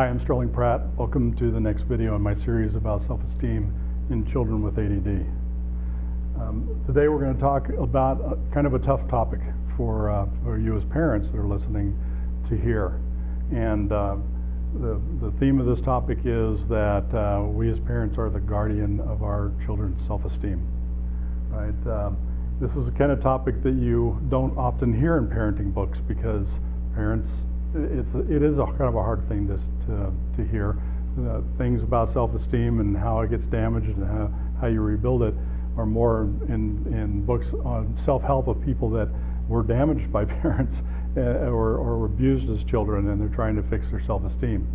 Hi, I'm Sterling Pratt. Welcome to the next video in my series about self-esteem in children with ADD. Today we're going to talk about kind of a tough topic for you as parents that are listening to hear. And the theme of this topic is that we as parents are the guardian of our children's self-esteem. Right? This is the kind of topic that you don't often hear in parenting books because parents, it is a kind of a hard thing to hear. Things about self-esteem and how it gets damaged and how you rebuild it are more in books on self-help of people that were damaged by parents or were abused as children, and they're trying to fix their self-esteem.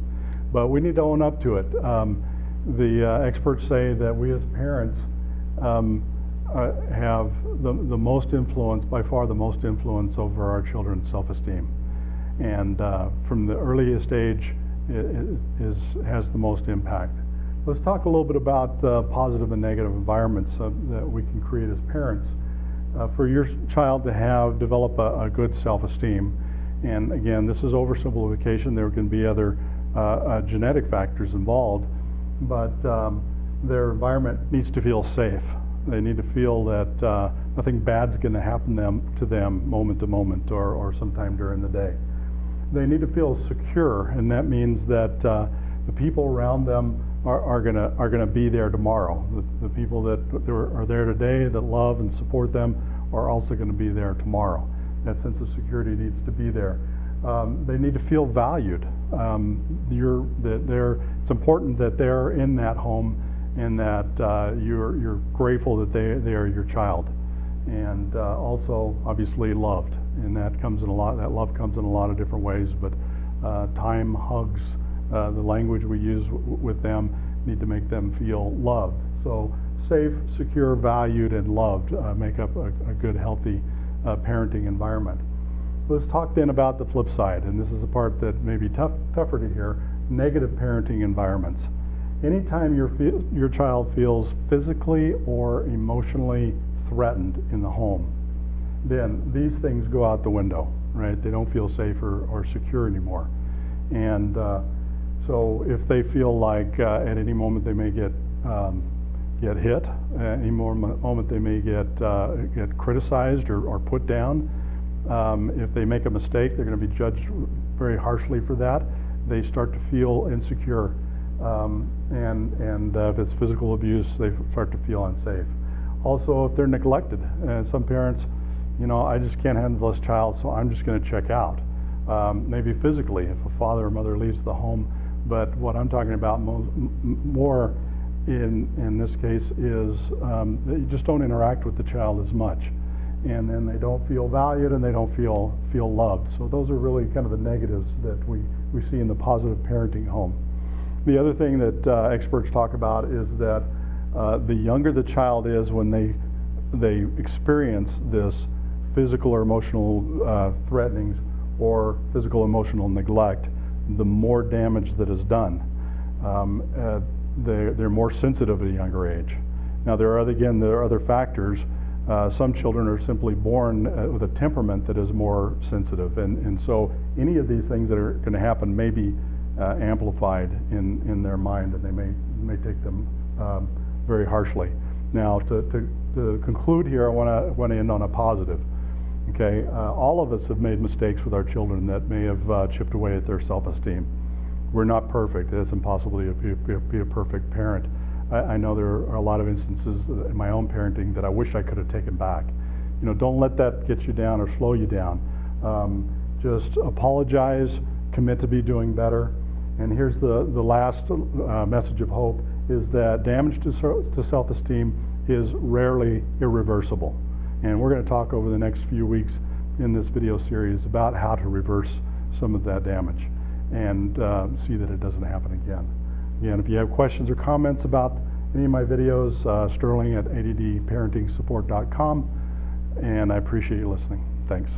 But we need to own up to it. The experts say that we as parents have the most influence, by far the most influence over our children's self-esteem. And from the earliest age, it has the most impact. Let's talk a little bit about positive and negative environments that we can create as parents. For your child to develop a good self-esteem, and again, this is oversimplification, there can be other genetic factors involved, but their environment needs to feel safe. They need to feel that nothing bad's going to happen to them moment to moment or sometime during the day. They need to feel secure, and that means that the people around them are gonna be there tomorrow. The people that are there today that love and support them are also going to be there tomorrow. That sense of security needs to be there. They need to feel valued. It's important that they're in that home and that you're grateful that they are your child, and also obviously loved. And that love comes in a lot of different ways, but time, hugs, the language we use with them need to make them feel loved. So safe, secure, valued, and loved make up a good, healthy parenting environment. Let's talk then about the flip side, and this is the part that may be tougher to hear: negative parenting environments. Anytime your child feels physically or emotionally threatened in the home, then these things go out the window, right? They don't feel safe or secure anymore. And so if they feel like at any moment they may get hit, at any moment they may get criticized or put down, if they make a mistake, they're going to be judged very harshly for that. They start to feel insecure. And if it's physical abuse, they start to feel unsafe. Also, if they're neglected, and some parents, I just can't handle this child, so I'm just going to check out. Maybe physically, if a father or mother leaves the home, but what I'm talking about more in this case is that you just don't interact with the child as much, and then they don't feel valued and they don't feel loved. So those are really kind of the negatives that we see in the positive parenting home. The other thing that experts talk about is that the younger the child is when they experience this physical or emotional threatenings or physical emotional neglect, the more damage that is done. They're more sensitive at a younger age. Now there are other factors. Some children are simply born with a temperament that is more sensitive, and so any of these things that are going to happen may be amplified in their mind, and they may take them very harshly. Now, to conclude here, I want to end on a positive. Okay, all of us have made mistakes with our children that may have chipped away at their self-esteem. We're not perfect. It's impossible to be a perfect parent. I know there are a lot of instances in my own parenting that I wish I could have taken back. Don't let that get you down or slow you down. Just apologize, commit to be doing better. And here's the last message of hope, is that damage to self-esteem is rarely irreversible. And we're going to talk over the next few weeks in this video series about how to reverse some of that damage and see that it doesn't happen again. Again, if you have questions or comments about any of my videos, Sterling at addparentingsupport.com, and I appreciate you listening. Thanks.